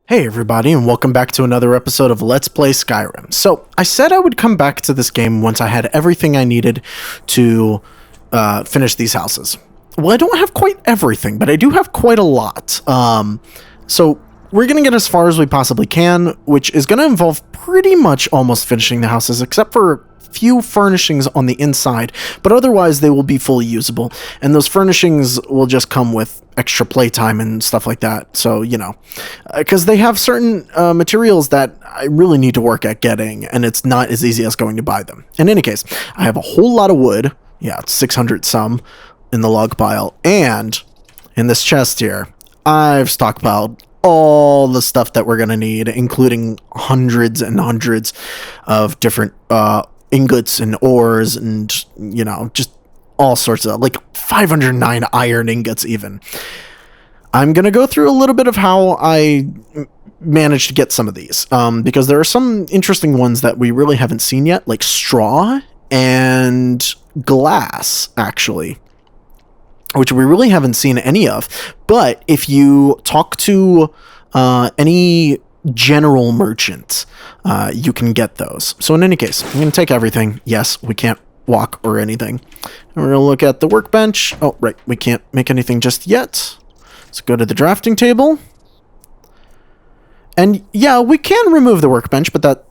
Hey everybody, and welcome back to another episode of Let's Play Skyrim. So, I said I would come back to this game once I had everything I needed to finish these houses. Well, I don't have quite everything, but I do have quite a lot. So, we're going to get as far as we possibly can, which is going to involve pretty much almost finishing the houses, except for few furnishings on the inside, but otherwise they will be fully usable, and those furnishings will just come with extra playtime and stuff like that. So, you know, because they have certain materials that I really need to work at getting, and it's not as easy as going to buy them. In any case, I have a whole lot of wood. Yeah, it's 600 some in the log pile, and in this chest here, I've stockpiled all the stuff that we're gonna need, including hundreds and hundreds of different ingots and ores and, you know, just all sorts of, like 509 iron ingots even. I'm going to go through a little bit of how I managed to get some of these, because there are some interesting ones that we really haven't seen yet, like straw and glass, actually, which we really haven't seen any of. But if you talk to any general merchant, you can get those. So in any case, I'm going to take everything. Yes, we can't walk or anything. And we're going to look at the workbench. Oh, right, we can't make anything just yet. Let's go to the drafting table. And yeah, we can remove the workbench, but that,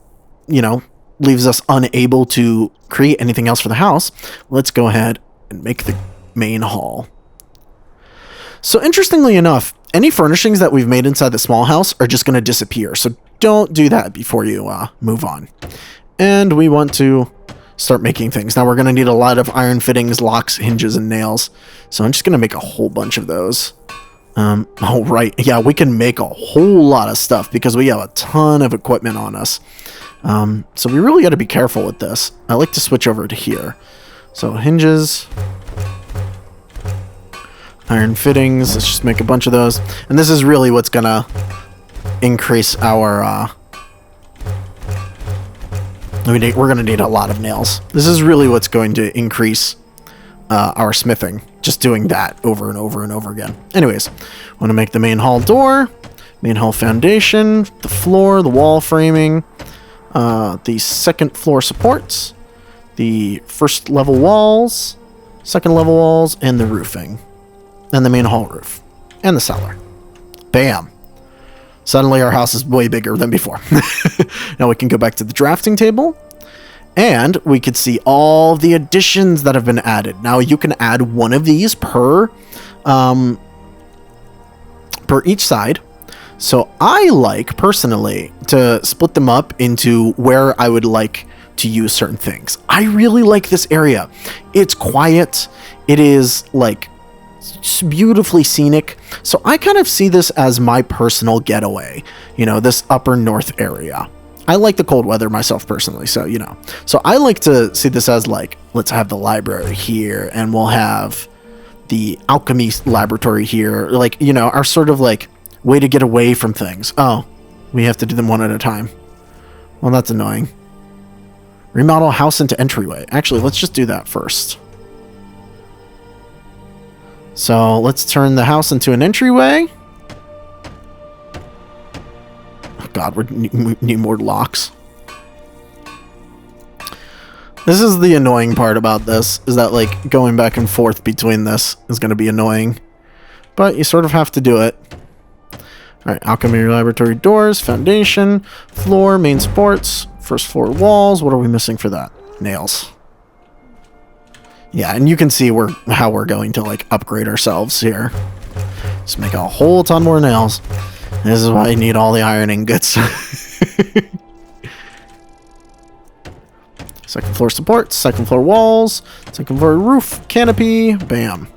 you know, leaves us unable to create anything else for the house. Let's go ahead and make the main hall. So interestingly enough, any furnishings that we've made inside the small house are just going to disappear. So don't do that before you move on. And we want to start making things. Now we're going to need a lot of iron fittings, locks, hinges, and nails. So I'm just going to make a whole bunch of those. Oh, right. Yeah, we can make a whole lot of stuff because we have a ton of equipment on us. So we really got to be careful with this. I like to switch over to here. So hinges, iron fittings, let's just make a bunch of those. And this is really what's gonna increase our, we're gonna need a lot of nails. This is really what's going to increase our smithing, just doing that over and over and over again. Anyways, I want to make the main hall door, main hall foundation, the floor, the wall framing, the second floor supports, the first level walls, second level walls, and the roofing. And the main hall roof. And the cellar. Bam. Suddenly our house is way bigger than before. Now we can go back to the drafting table. And we could see all the additions that have been added. Now you can add one of these per each side. So I like, personally, to split them up into where I would like to use certain things. I really like this area. It's quiet. It is, like, beautifully scenic. So I kind of see this as my personal getaway, you know, this upper north area. I like the cold weather myself personally, so, you know. So I like to see this as, like, let's have the library here, and we'll have the alchemy laboratory here, like, you know, our sort of, like, way to get away from things. Oh, we have to do them one at a time. Well, that's annoying. Remodel house into entryway. Actually, let's just do that first. So let's turn the house into an entryway. Oh God, we need more locks. This is the annoying part about this, is that, like, going back and forth between this is going to be annoying. But you sort of have to do it. Alright, alchemy laboratory doors, foundation, floor, main supports, first floor walls. What are we missing for that? Nails. Yeah, and you can see how we're going to, like, upgrade ourselves here. Let's make a whole ton more nails. This is why you need all the iron ingots. Second floor supports, second floor walls, second floor roof, canopy, bam.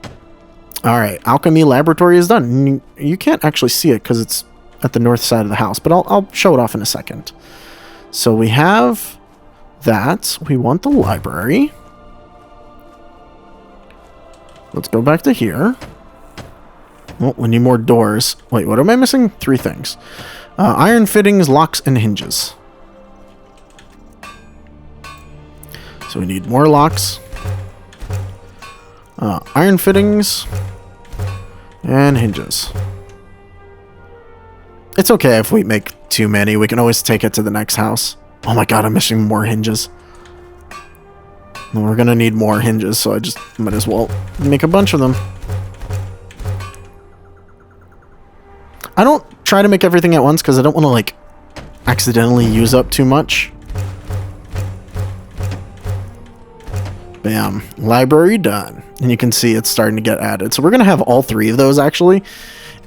Alright, alchemy laboratory is done. You can't actually see it because it's at the north side of the house, but I'll show it off in a second. So we have that. We want the library. Let's go back to here. Well, we need more doors. Wait, what am I missing? 3 things. Iron fittings, locks, and hinges. So we need more locks. Iron fittings. And hinges. It's okay if we make too many. We can always take it to the next house. Oh my god, I'm missing more hinges. We're gonna need more hinges, so I just might as well make a bunch of them. I don't try to make everything at once because I don't want to, like, accidentally use up too much. Bam. Library done. And you can see it's starting to get added. So we're going to have all 3 of those, actually.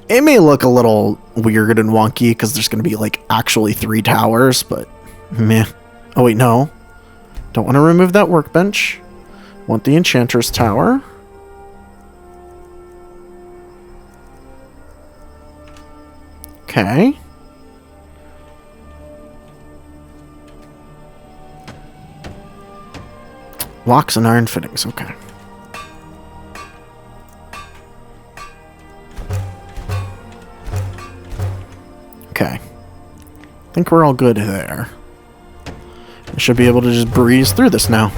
It may look a little weird and wonky because there's going to be, like, actually 3 towers, but meh. Oh, wait, no. Don't want to remove that workbench. Want the Enchanter's Tower. Okay. Locks and iron fittings, okay. Okay. I think we're all good there. I should be able to just breeze through this now.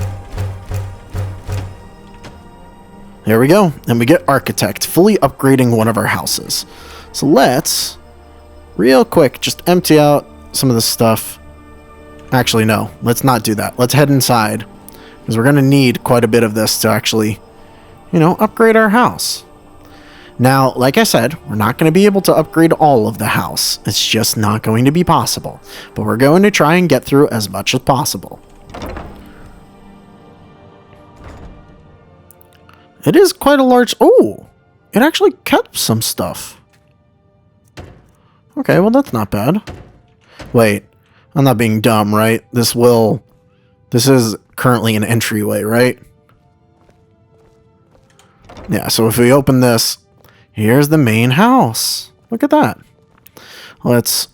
There we go. And we get Architect, fully upgrading one of our houses. So let's, real quick, just empty out some of this stuff. Actually, no. Let's not do that. Let's head inside. Because we're going to need quite a bit of this to actually, you know, upgrade our house. Now, like I said, we're not going to be able to upgrade all of the house. It's just not going to be possible. But we're going to try and get through as much as possible. It is quite a large... Oh! It actually kept some stuff. Okay, well, that's not bad. Wait. I'm not being dumb, right? This is currently an entryway, right? Yeah, so if we open this... Here's the main house. Look at that. Let's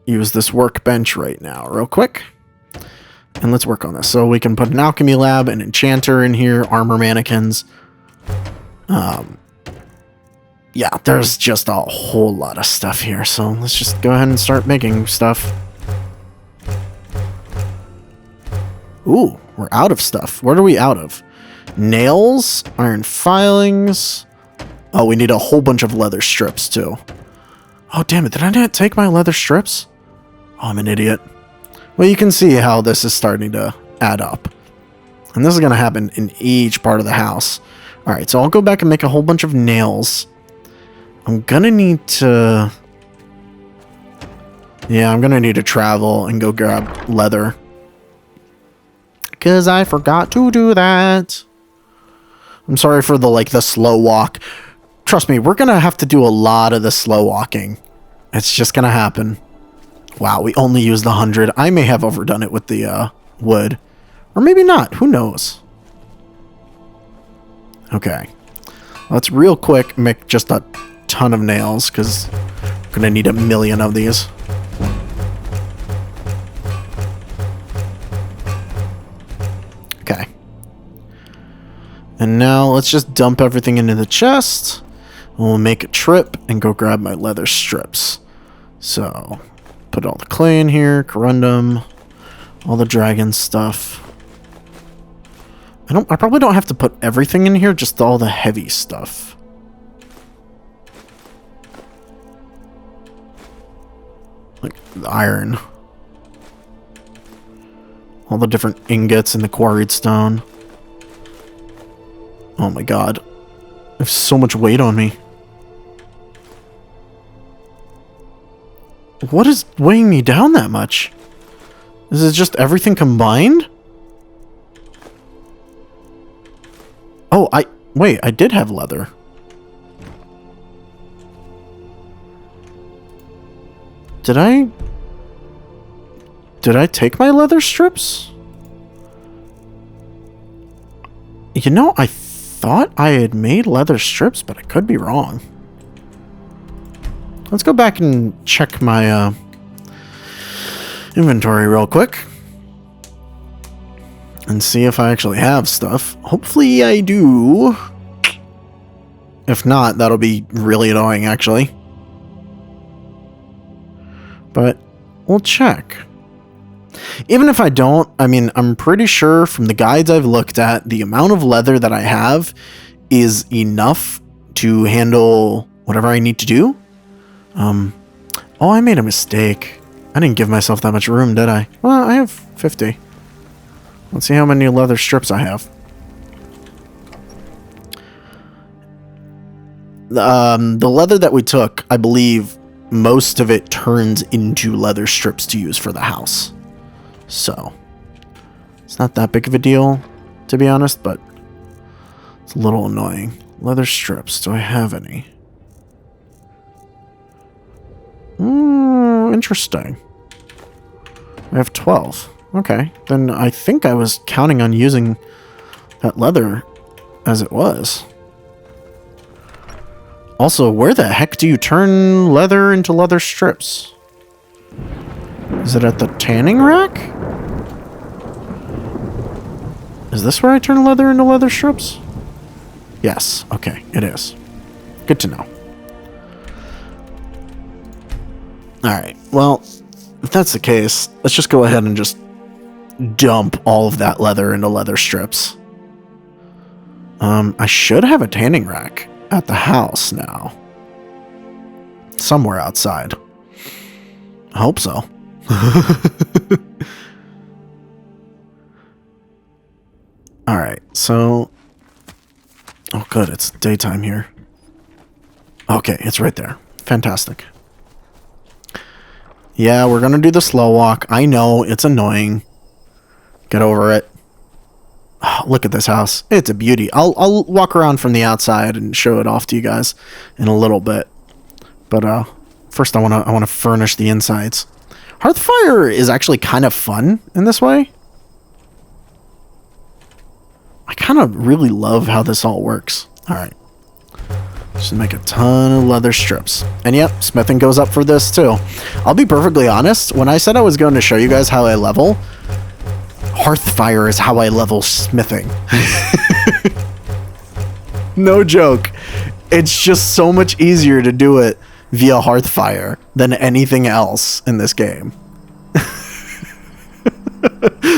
use this workbench right now real quick. And let's work on this. So we can put an alchemy lab, an enchanter in here, armor mannequins. Yeah, there's just a whole lot of stuff here. So let's just go ahead and start making stuff. Ooh, we're out of stuff. What are we out of? Nails, iron filings... Oh, we need a whole bunch of leather strips, too. Oh, damn it. Did I not take my leather strips? Oh, I'm an idiot. Well, you can see how this is starting to add up. And this is going to happen in each part of the house. All right, so I'll go back and make a whole bunch of nails. I'm going to need to... Yeah, I'm going to need to travel and go grab leather. Because I forgot to do that. I'm sorry for the slow walk. Trust me, we're going to have to do a lot of the slow walking. It's just going to happen. Wow, we only used 100. I may have overdone it with the wood. Or maybe not. Who knows? Okay. Let's real quick make just a ton of nails, because we're going to need a million of these. Okay. And now let's just dump everything into the chest. We'll make a trip and go grab my leather strips. So, put all the clay in here, corundum, all the dragon stuff. I probably don't have to put everything in here, just all the heavy stuff. Like the iron. All the different ingots and the quarried stone. Oh my god. I have so much weight on me. What is weighing me down that much? Is it just everything combined? Oh, wait, I did have leather. Did I take my leather strips? You know, I thought I had made leather strips, but I could be wrong. Let's go back and check my inventory real quick. And see if I actually have stuff. Hopefully I do. If not, that'll be really annoying, actually. But we'll check. Even if I don't, I mean, I'm pretty sure from the guides I've looked at, the amount of leather that I have is enough to handle whatever I need to do. Oh, I made a mistake. I didn't give myself that much room, did I? Well, I have 50. Let's see how many leather strips I have. The leather that we took, I believe most of it turns into leather strips to use for the house. So, it's not that big of a deal, to be honest, but it's a little annoying. Leather strips, do I have any? Interesting. I have 12. Okay, then I think I was counting on using that leather as it was. Also, where the heck do you turn leather into leather strips? Is it at the tanning rack? Is this where I turn leather into leather strips? Yes, okay, it is. Good to know. Alright, well, if that's the case, let's just go ahead and just dump all of that leather into leather strips. I should have a tanning rack at the house now. Somewhere outside. I hope so. Alright, so... Oh good, it's daytime here. Okay, it's right there. Fantastic. Yeah, we're gonna do the slow walk. I know, it's annoying. Get over it. Oh, look at this house. It's a beauty. I'll walk around from the outside and show it off to you guys in a little bit. But first I wanna furnish the insides. Hearthfire is actually kind of fun in this way. I kind of really love how this all works. Alright. Just make a ton of leather strips. And yep, smithing goes up for this too. I'll be perfectly honest, when I said I was going to show you guys how I level, Hearthfire is how I level smithing. No joke. It's just so much easier to do it via Hearthfire than anything else in this game.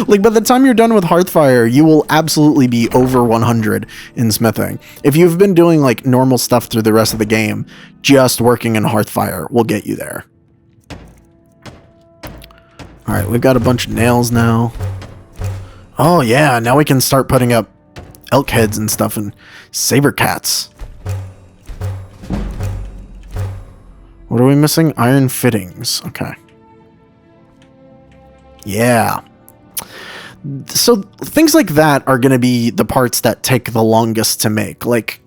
Like, by the time you're done with Hearthfire, you will absolutely be over 100 in smithing. If you've been doing, like, normal stuff through the rest of the game, just working in Hearthfire will get you there. Alright, we've got a bunch of nails now. Oh, yeah, now we can start putting up elk heads and stuff and saber cats. What are we missing? Iron fittings. Okay. Yeah. So things like that are going to be the parts that take the longest to make, like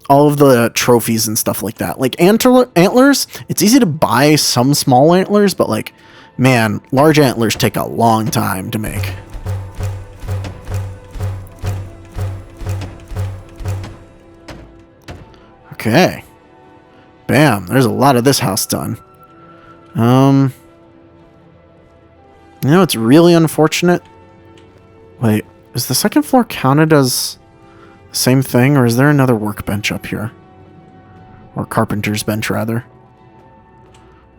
all of the trophies and stuff like that. Like antlers, it's easy to buy some small antlers, but like, man, large antlers take a long time to make. Okay. Bam, there's a lot of this house done. You know, it's really unfortunate. Wait, is the second floor counted as the same thing, or is there another workbench up here? Or carpenter's bench, rather.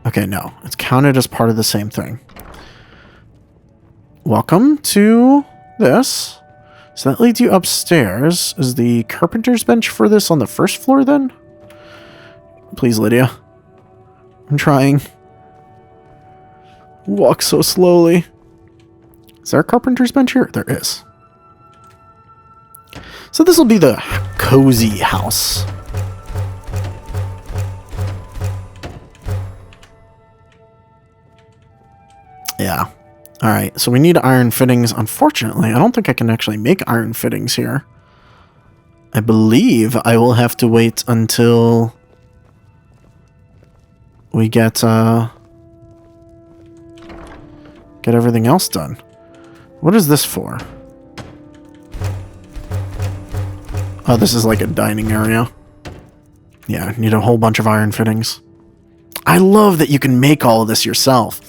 Okay, no. It's counted as part of the same thing. Welcome to this. So that leads you upstairs. Is the carpenter's bench for this on the first floor, then? Please, Lydia. I'm trying. Walk so slowly. Is there a carpenter's bench here? There is. So this will be the cozy house. Yeah. Alright, so we need iron fittings. Unfortunately, I don't think I can actually make iron fittings here. I believe I will have to wait until we get everything else done. What is this for? Oh, this is like a dining area. Yeah, need a whole bunch of iron fittings. I love that you can make all of this yourself.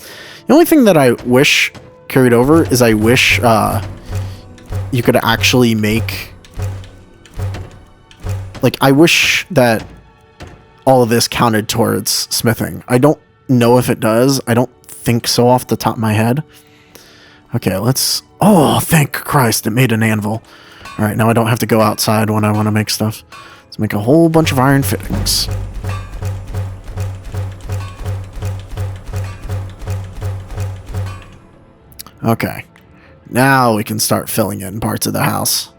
The only thing that I wish carried over is I wish you could actually make... Like, I wish that all of this counted towards smithing. I don't know if it does. I don't think so off the top of my head. Okay, let's... Oh, thank Christ, it made an anvil. Alright, now I don't have to go outside when I want to make stuff. Let's make a whole bunch of iron fittings. Okay. Now we can start filling in parts of the house.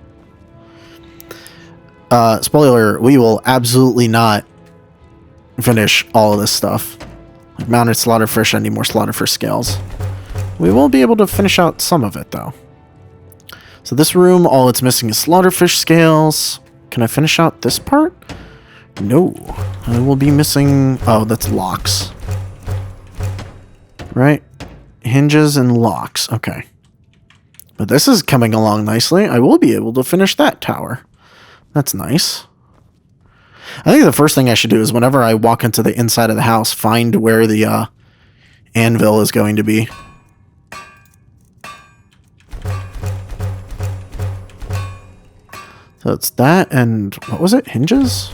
Spoiler, we will absolutely not finish all of this stuff. Like mounted slaughterfish, I need more slaughterfish scales. We will be able to finish out some of it, though. So this room, all it's missing is slaughterfish scales. Can I finish out this part? No. I will be missing... Oh, that's locks. Right? Hinges and locks. Okay. But this is coming along nicely. I will be able to finish that tower. That's nice. I think the first thing I should do is whenever I walk into the inside of the house, find where the anvil is going to be. So it's that and... What was it? Hinges?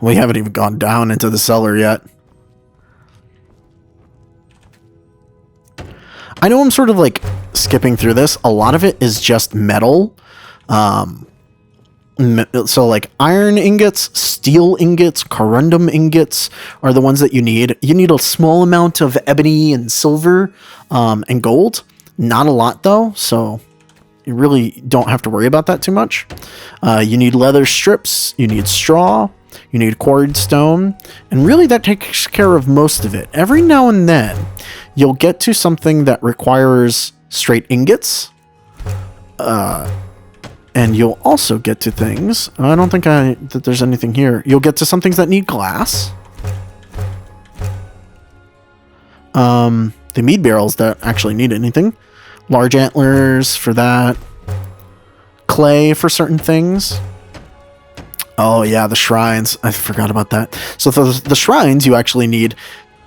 We haven't even gone down into the cellar yet. I know I'm sort of like skipping through this. A lot of it is just metal. So like iron ingots, steel ingots, corundum ingots are the ones that you need. You need a small amount of ebony and silver and gold. Not a lot though, so you really don't have to worry about that too much. You need leather strips, you need straw, you need quarried stone, and really that takes care of most of it. Every now and then, you'll get to something that requires straight ingots, and you'll also get to things... I don't think that there's anything here. You'll get to some things that need glass. The mead barrels that actually need anything. Large antlers for that. Clay for certain things. Oh yeah, the shrines. I forgot about that. So for the shrines, you actually need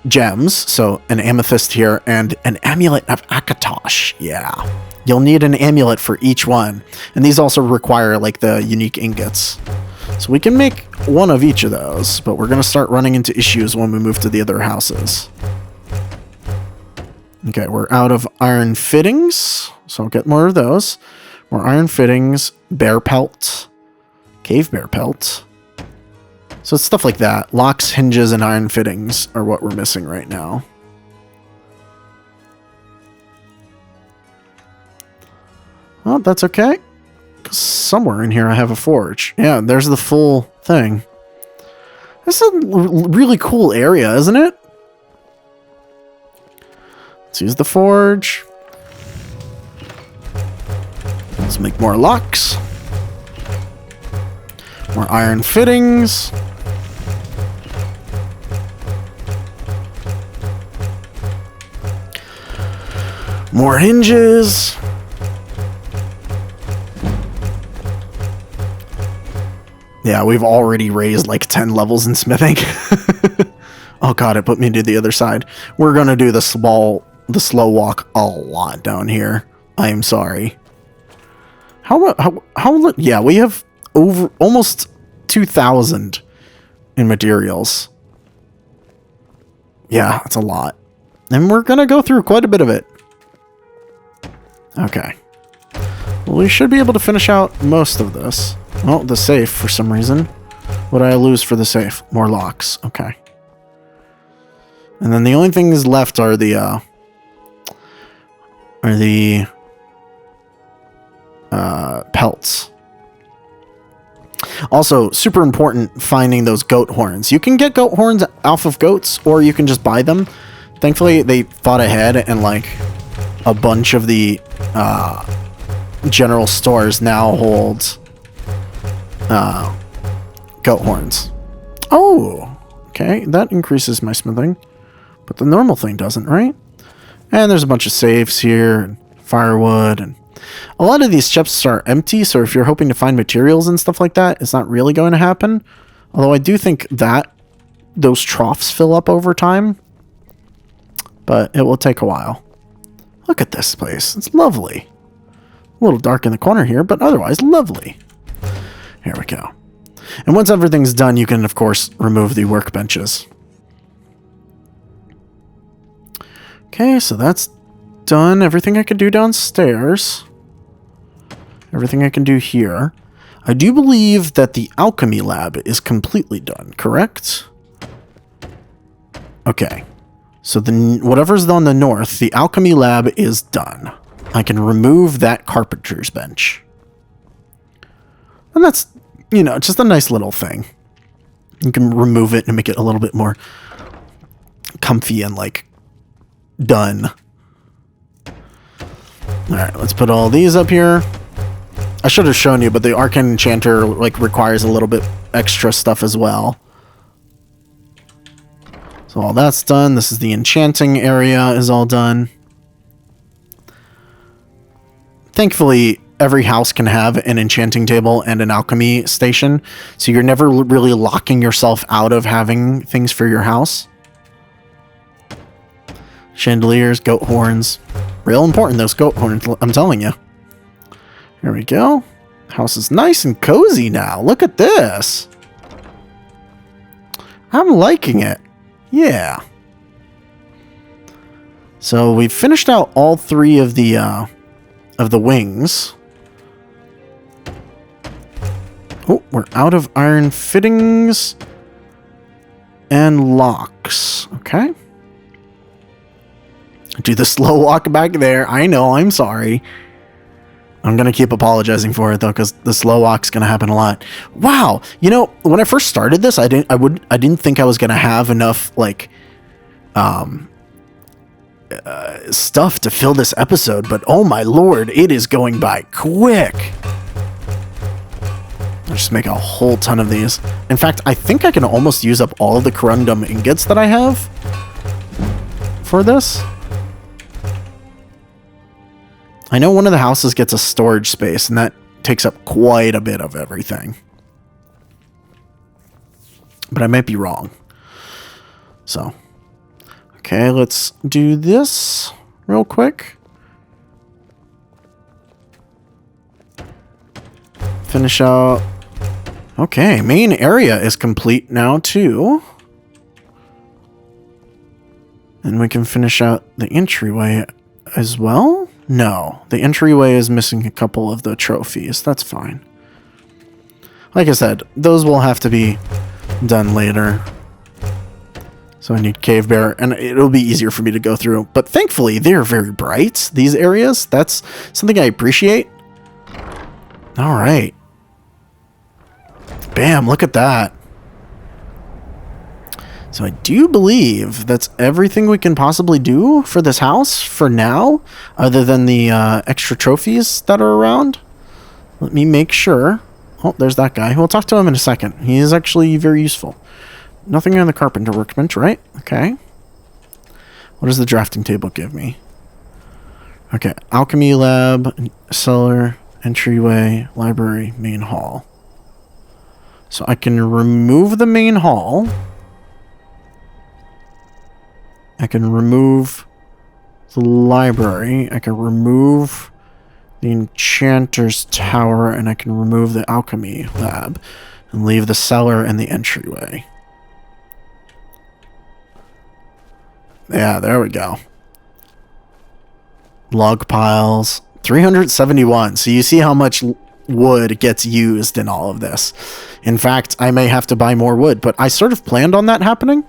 gems. So an amethyst here and an amulet of Akatosh. Yeah. You'll need an amulet for each one. And these also require like the unique ingots. So we can make one of each of those, but we're going to start running into issues when we move to the other houses. Okay, we're out of iron fittings. So I'll get more of those. More iron fittings, bear pelt, cave bear pelt. So it's stuff like that. Locks, hinges, and iron fittings are what we're missing right now. Well, that's okay. 'Cause somewhere in here I have a forge. Yeah, there's the full thing. This is a really cool area, isn't it? Let's use the forge. Let's make more locks. More iron fittings. More hinges. Yeah, we've already raised like 10 levels in smithing. Oh god, it put me to the other side. We're gonna do the slow walk a lot down here. I am sorry. Yeah, we have over almost 2,000 in materials. Yeah, that's a lot. And we're gonna go through quite a bit of it. Okay. Well, we should be able to finish out most of this. Oh, the safe for some reason. What did I lose for the safe? More locks. Okay. And then the only things left are the pelts. Also, super important finding those goat horns. You can get goat horns off of goats, or you can just buy them. Thankfully, they thought ahead, and like a bunch of the general stores now hold goat horns. Oh, okay, that increases my smithing, but the normal thing doesn't, right? And there's a bunch of safes here, and firewood, and a lot of these chests are empty, so if you're hoping to find materials and stuff like that, it's not really going to happen. Although I do think that those troughs fill up over time, but it will take a while. Look at this place. It's lovely. A little dark in the corner here, but otherwise lovely. Here we go. And once everything's done, you can, of course, remove the workbenches. Okay, so that's done. Everything I can do downstairs. Everything I can do here. I do believe that the alchemy lab is completely done, correct? Okay. So whatever's on the north, the alchemy lab is done. I can remove that carpenter's bench. And that's, you know, just a nice little thing. You can remove it and make it a little bit more comfy and, like, done. Alright, let's put all these up here. I should have shown you, but the Arcane Enchanter, like, requires a little bit extra stuff as well. So all that's done. This is the enchanting area is all done. Thankfully, every house can have an enchanting table and an alchemy station, so you're never really locking yourself out of having things for your house. Chandeliers, goat horns. Real important, those goat horns, I'm telling you. Here we go. House is nice and cozy now. Look at this. I'm liking it. Yeah. So we've finished out all three of the wings. Oh, we're out of iron fittings and locks. Okay. Do the slow walk back there. I know, I'm sorry. I'm going to keep apologizing for it, though, because the slow walk's going to happen a lot. Wow. You know, when I first started this, I didn't think I was going to have enough, like, stuff to fill this episode, but oh my lord, it is going by quick. I'll just make a whole ton of these. In fact, I think I can almost use up all of the corundum ingots that I have for this. I know one of the houses gets a storage space, and that takes up quite a bit of everything. But I might be wrong. So, okay, let's do this real quick. Finish out. Okay, main area is complete now, too. And we can finish out the entryway as well. No, the entryway is missing a couple of the trophies. That's fine. Like I said, those will have to be done later. So I need cave bear, and it'll be easier for me to go through. But thankfully, they're very bright, these areas. That's something I appreciate. All right. Bam, look at that. So I do believe that's everything we can possibly do for this house for now, other than the extra trophies that are around. Let me make sure. Oh, there's that guy. We'll talk to him in a second. He is actually very useful. Nothing on the carpenter workbench, right? Okay. What does the drafting table give me? Okay, alchemy lab, cellar, entryway, library, main hall. So I can remove the main hall. I can remove the library. I can remove the enchanter's tower, and I can remove the alchemy lab and leave the cellar and the entryway. Yeah, there we go. Log piles, 371. So you see how much wood gets used in all of this. In fact, I may have to buy more wood, but I sort of planned on that happening.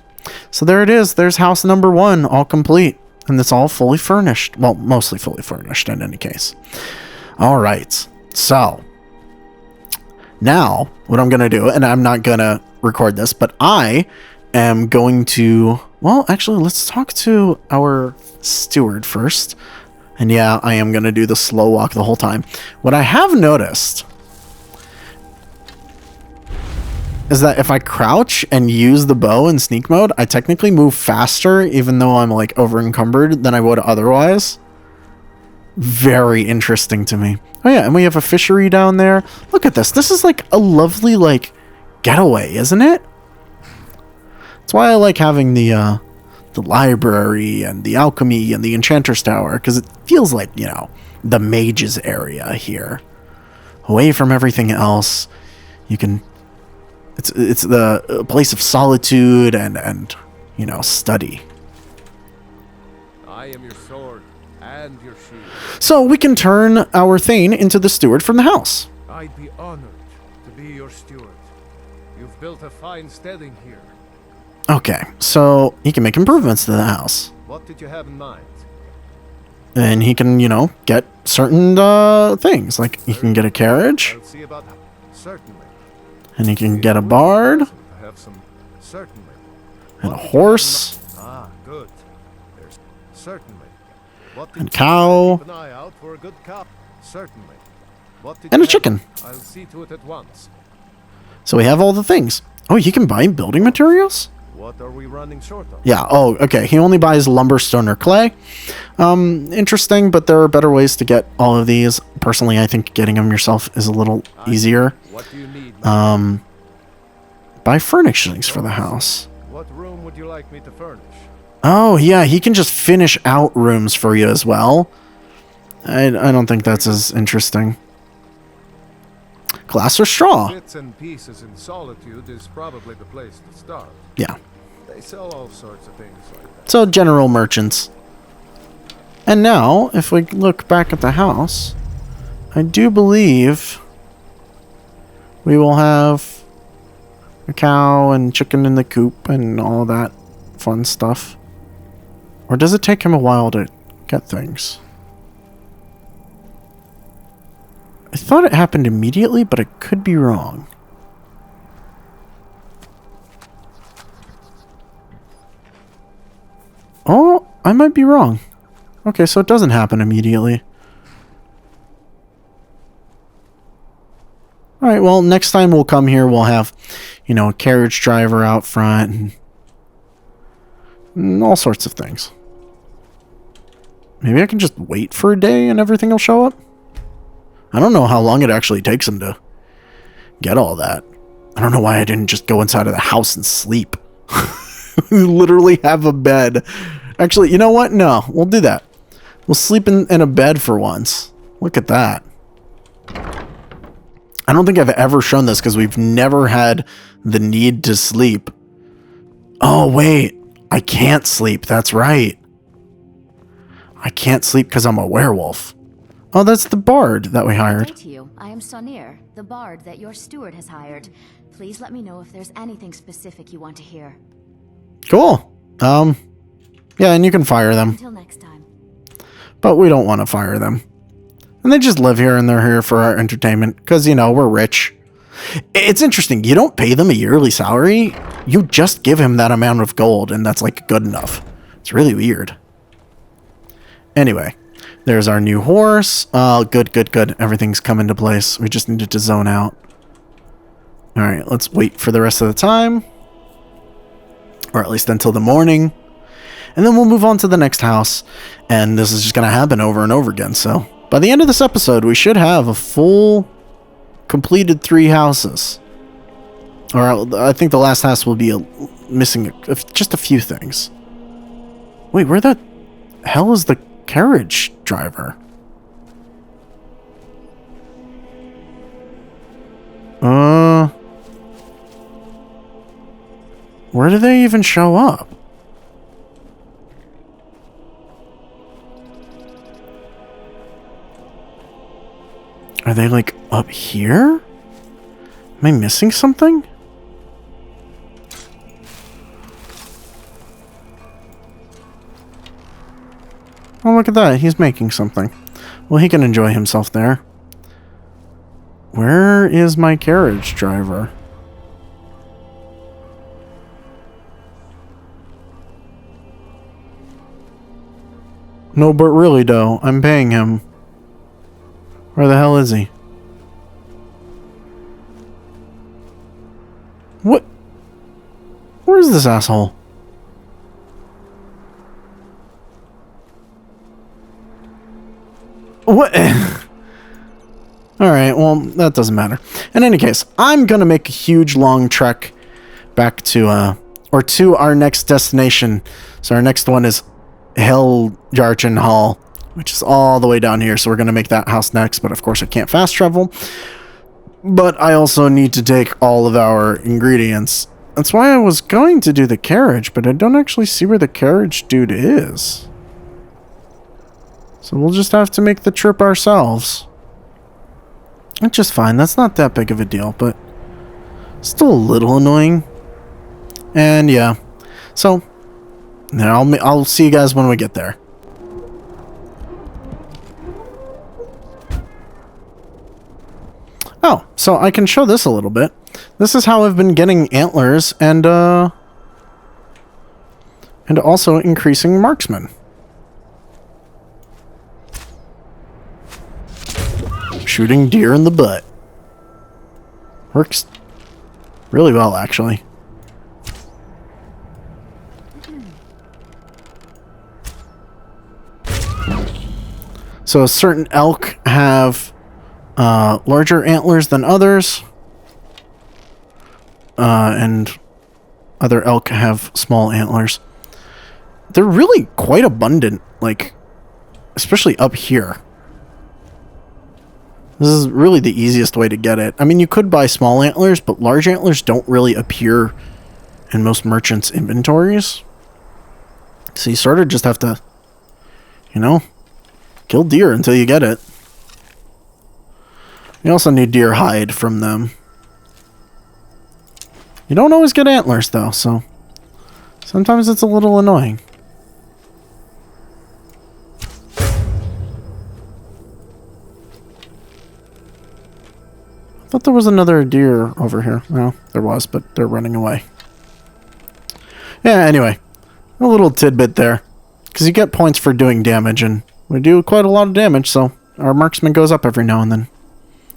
So there it is. There's house number 1, all complete. And it's all fully furnished. Well, mostly fully furnished in any case. All right. So now what I'm going to do, and I'm not going to record this, but I am going to, well, actually, let's talk to our steward first. And yeah, I am going to do the slow walk the whole time. What I have noticed is that if I crouch and use the bow in sneak mode, I technically move faster, even though I'm like over encumbered than I would otherwise. Very interesting to me. Oh yeah, and we have a fishery down there. Look at this. This is like a lovely like getaway, isn't it? That's why I like having the library and the alchemy and the enchanter's tower, because it feels like, you know, the mage's area here. Away from everything else. You can... It's the place of solitude and you know, study. I am your sword and your shield. So we can turn our Thane into the steward from the house. I'd be honored to be your steward. You've built a fine steading here. Okay, so he can make improvements to the house. What did you have in mind? And he can, you know, get certain things. Like, he can get a carriage. I'll see about that. Certainly. And he can get a bard. I have some. Certainly. And a What did you have in horse. Ah, good. There's certainly. What And cow. Keep an eye out for a good cow. Certainly. What did And you a chicken. have? I'll see to it at once. So we have all the things. Oh, he can buy building materials? What are we running short of? Yeah, oh, okay. He only buys lumber, stone, or clay. Interesting, but there are better ways to get all of these. Personally, I think getting them yourself is a little easier. What do you need? Buy furnishings for the house. What room would you like me to furnish? Oh, yeah, he can just finish out rooms for you as well. I don't think that's as interesting. Glass or straw? Bits and pieces in solitude is probably the place to start. Yeah. They sell all sorts of things like that. So, general merchants. And now, if we look back at the house, I do believe we will have a cow and chicken in the coop and all that fun stuff. Or does it take him a while to get things? I thought it happened immediately, but I could be wrong. Oh, I might be wrong. Okay, so it doesn't happen immediately. Alright, well, next time we'll come here, we'll have, you know, a carriage driver out front and all sorts of things. Maybe I can just wait for a day and everything will show up? I don't know how long it actually takes him to get all that. I don't know why I didn't just go inside of the house and sleep. We literally have a bed. Actually, you know what? No, we'll do that. We'll sleep in a bed for once. Look at that. I don't think I've ever shown this because we've never had the need to sleep. Oh, wait. I can't sleep. That's right. I can't sleep because I'm a werewolf. Oh, that's the bard that we hired. Good day to you. I am Sonir, the bard that your steward has hired. Please let me know if there's anything specific you want to hear. Cool. Yeah, and you can fire them. Until next time. But we don't want to fire them. And they just live here and they're here for our entertainment. Because, you know, we're rich. It's interesting. You don't pay them a yearly salary. You just give him that amount of gold and that's like good enough. It's really weird. Anyway. There's our new horse. Oh, good, good, good. Everything's come into place. We just needed to zone out. Alright, let's wait for the rest of the time. Or at least until the morning. And then we'll move on to the next house. And this is just going to happen over and over again. So, by the end of this episode, we should have a full, completed 3 houses. Or I think the last house will be missing just a few things. Wait, where the hell is the carriage driver? Where do they even show up? Are they like up here? Am I missing something? Oh, look at that. He's making something. Well, he can enjoy himself there. Where is my carriage driver? No, but really, though, I'm paying him. Where the hell is he? What? Where's this asshole? What? Alright, well, that doesn't matter. In any case, I'm gonna make a huge long trek back to, or to our next destination. So our next one is redshojin Hall, which is all the way down here. So we're gonna make that house next, but of course I can't fast travel. But I also need to take all of our ingredients. That's why I was going to do the carriage, but I don't actually see where the carriage dude is. So we'll just have to make the trip ourselves. Which is fine. That's not that big of a deal, but still a little annoying. And yeah, So, I'll see you guys when we get there. Oh, so I can show this a little bit. This is how I've been getting antlers and also increasing marksmen. Shooting deer in the butt. Works really well, actually. So certain elk have larger antlers than others. And other elk have small antlers. They're really quite abundant, like, especially up here. This is really the easiest way to get it. I mean, you could buy small antlers, but large antlers don't really appear in most merchants' inventories. So you sort of just have to, you know, kill deer until you get it. You also need deer hide from them. You don't always get antlers, though, so sometimes it's a little annoying. I thought there was another deer over here. Well, there was, but they're running away. Yeah, anyway. A little tidbit there. Because you get points for doing damage, and we do quite a lot of damage, so our marksman goes up every now and then.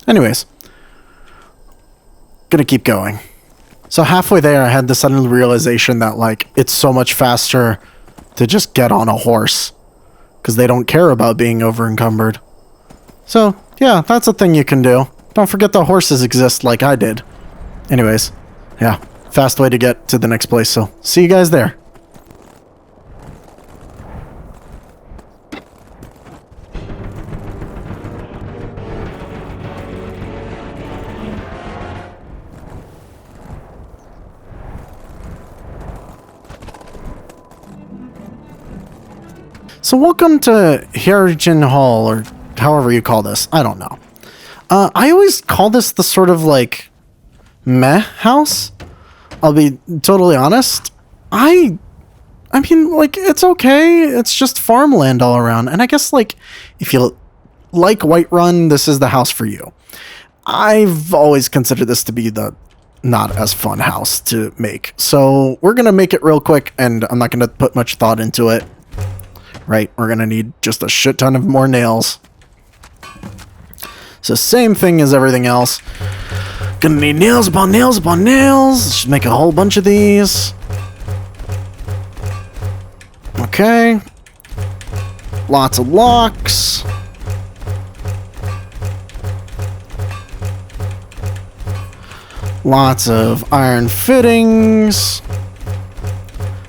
Anyways. Gonna keep going. So halfway there, I had the sudden realization that, like, it's so much faster to just get on a horse. Because they don't care about being over-encumbered. So, yeah, that's a thing you can do. Don't forget the horses exist like I did. Anyways, yeah, fast way to get to the next place, so see you guys there. So welcome to redshojin Hall, or however you call this. I don't know. I always call this the sort of, like, meh house. I'll be totally honest. I mean, like, it's okay. It's just farmland all around. And I guess, like, if you like Whiterun, this is the house for you. I've always considered this to be the not as fun house to make. So we're going to make it real quick, and I'm not going to put much thought into it. Right? We're going to need just a shit ton of more nails. So same thing as everything else. Gonna need nails upon nails upon nails. Just make a whole bunch of these. Okay. Lots of locks. Lots of iron fittings.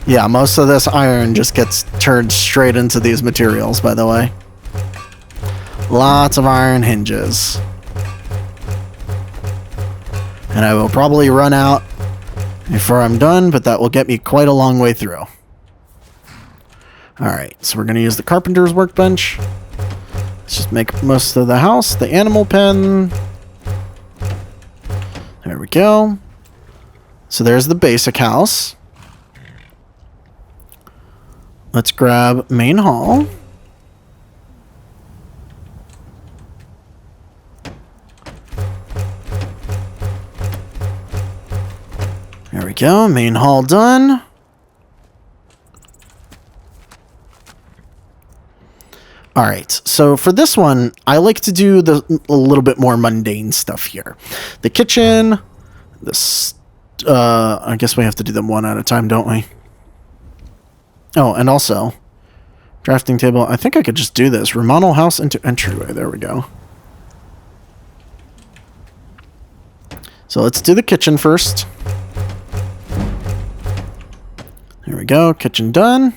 Yeah, most of this iron just gets turned straight into these materials, by the way. Lots of iron hinges. And I will probably run out before I'm done, but that will get me quite a long way through. Alright, so we're going to use the carpenter's workbench. Let's just make most of the house. The animal pen. There we go. So there's the basic house. Let's grab main hall. There we go, main hall done. Alright, so for this one, I like to do a little bit more mundane stuff here. The kitchen, this, I guess we have to do them one at a time, don't we? Oh, and also, drafting table, I think I could just do this. Remodel house into entryway, there we go. So let's do the kitchen first. There we go, kitchen done.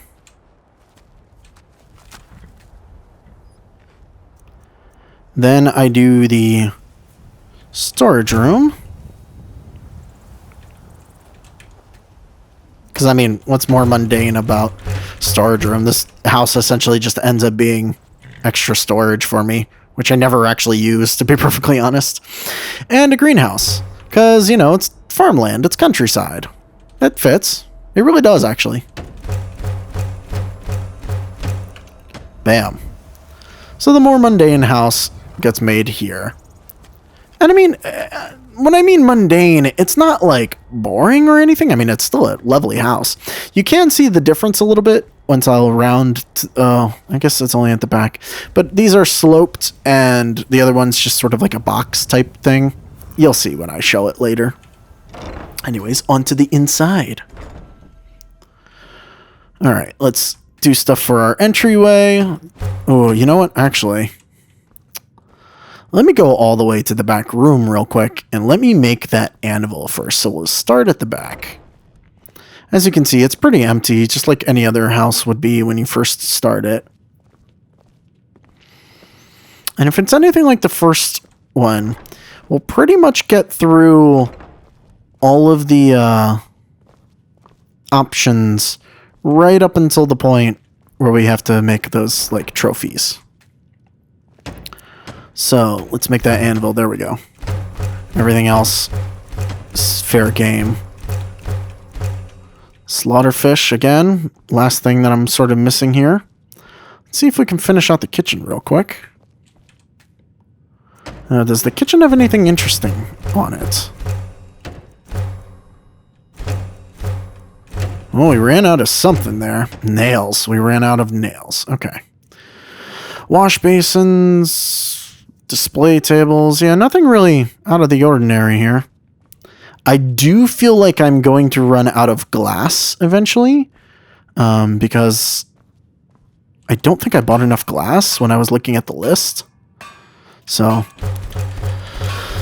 Then I do the storage room. Because, I mean, what's more mundane about storage room? This house essentially just ends up being extra storage for me, which I never actually use, to be perfectly honest. And a greenhouse. Because, you know, it's farmland, it's countryside. It fits. It really does, actually. Bam. So the more mundane house gets made here. And I mean, when I mean mundane, it's not like boring or anything. I mean, it's still a lovely house. You can see the difference a little bit once I'll round. I guess it's only at the back. But these are sloped and the other one's just sort of like a box type thing. You'll see when I show it later. Anyways, onto the inside. All right, let's do stuff for our entryway. Oh, you know what? Actually, let me go all the way to the back room real quick, and let me make that anvil first. So we'll start at the back. As you can see, it's pretty empty, just like any other house would be when you first start it. And if it's anything like the first one, we'll pretty much get through all of the options right up until the point where we have to make those, like, trophies. So, let's make that anvil. There we go. Everything else is fair game. Slaughterfish, again. Last thing that I'm sort of missing here. Let's see if we can finish out the kitchen real quick. Does the kitchen have anything interesting on it? Oh, we ran out of something there. Nails. We ran out of nails. Okay. Wash basins, display tables. Yeah, nothing really out of the ordinary here. I do feel like I'm going to run out of glass eventually, because I don't think I bought enough glass when I was looking at the list. So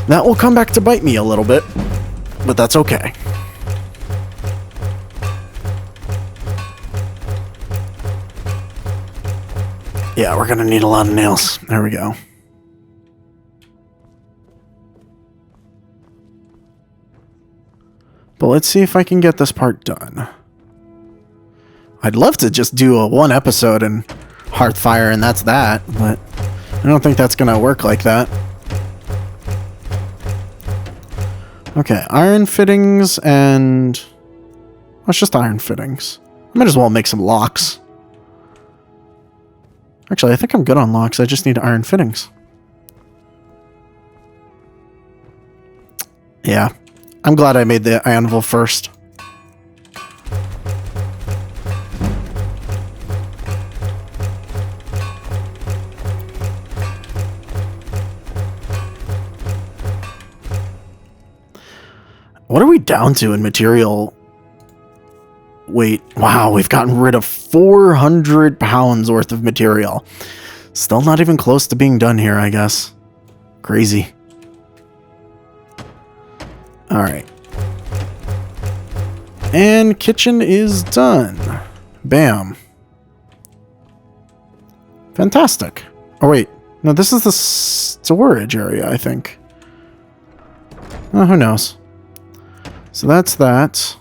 that will come back to bite me a little bit, but that's okay. Yeah, we're going to need a lot of nails. There we go. But let's see if I can get this part done. I'd love to just do a one episode in Hearthfire and that's that, but I don't think that's going to work like that. Okay, iron fittings and... oh, it's just iron fittings. I might as well make some locks. Actually, I think I'm good on locks. I just need iron fittings. Yeah. I'm glad I made the anvil first. What are we down to in material? Wait, wow, we've gotten rid of 400 pounds worth of material. Still not even close to being done here, I guess. Crazy. Alright. And kitchen is done. Bam. Fantastic. Oh, wait. No, this is the storage area, I think. Oh, who knows? So that's that.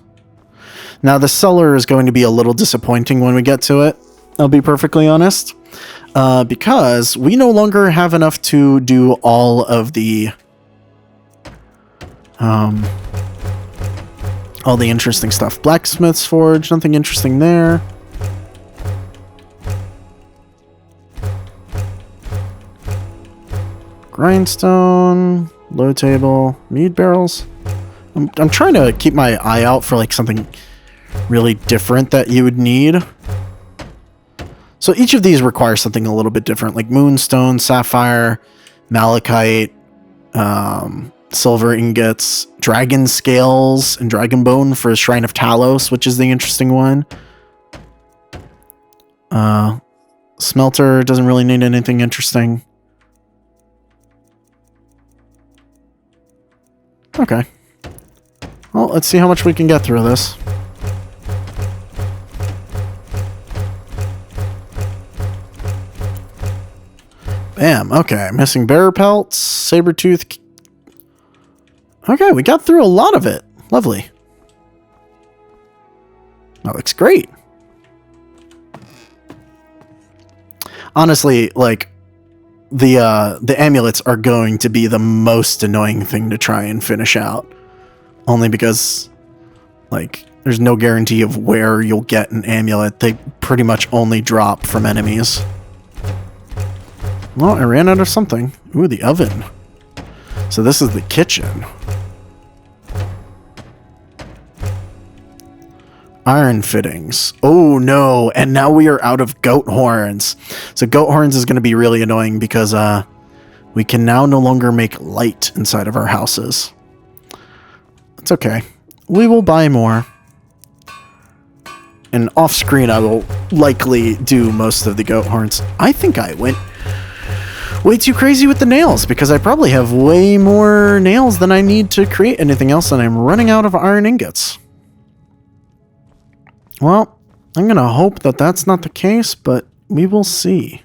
Now, the cellar is going to be a little disappointing when we get to it, I'll be perfectly honest. Because we no longer have enough to do all of the... all the interesting stuff. Blacksmith's forge, nothing interesting there. Grindstone, low table, mead barrels. I'm trying to keep my eye out for like something really different that you would need. So each of these requires something a little bit different, like moonstone, sapphire, malachite, silver ingots, dragon scales, and dragon bone for Shrine of Talos, which is the interesting one. Smelter doesn't really need anything interesting. Okay. Well, let's see how much we can get through this. Bam. Okay. Missing bear pelts, saber-tooth. Okay, we got through a lot of it. Lovely. That looks great. Honestly, like, the amulets are going to be the most annoying thing to try and finish out. Only because, like, there's no guarantee of where you'll get an amulet. They pretty much only drop from enemies. Well, I ran out of something. Ooh, the oven. So this is the kitchen. Iron fittings. Oh no, and now we are out of goat horns. So goat horns is going to be really annoying because we can now no longer make light inside of our houses. It's okay. We will buy more. And off screen I will likely do most of the goat horns. I think I went way too crazy with the nails because I probably have way more nails than I need to create anything else, and I'm running out of iron ingots. Well, I'm going to hope that that's not the case, but we will see.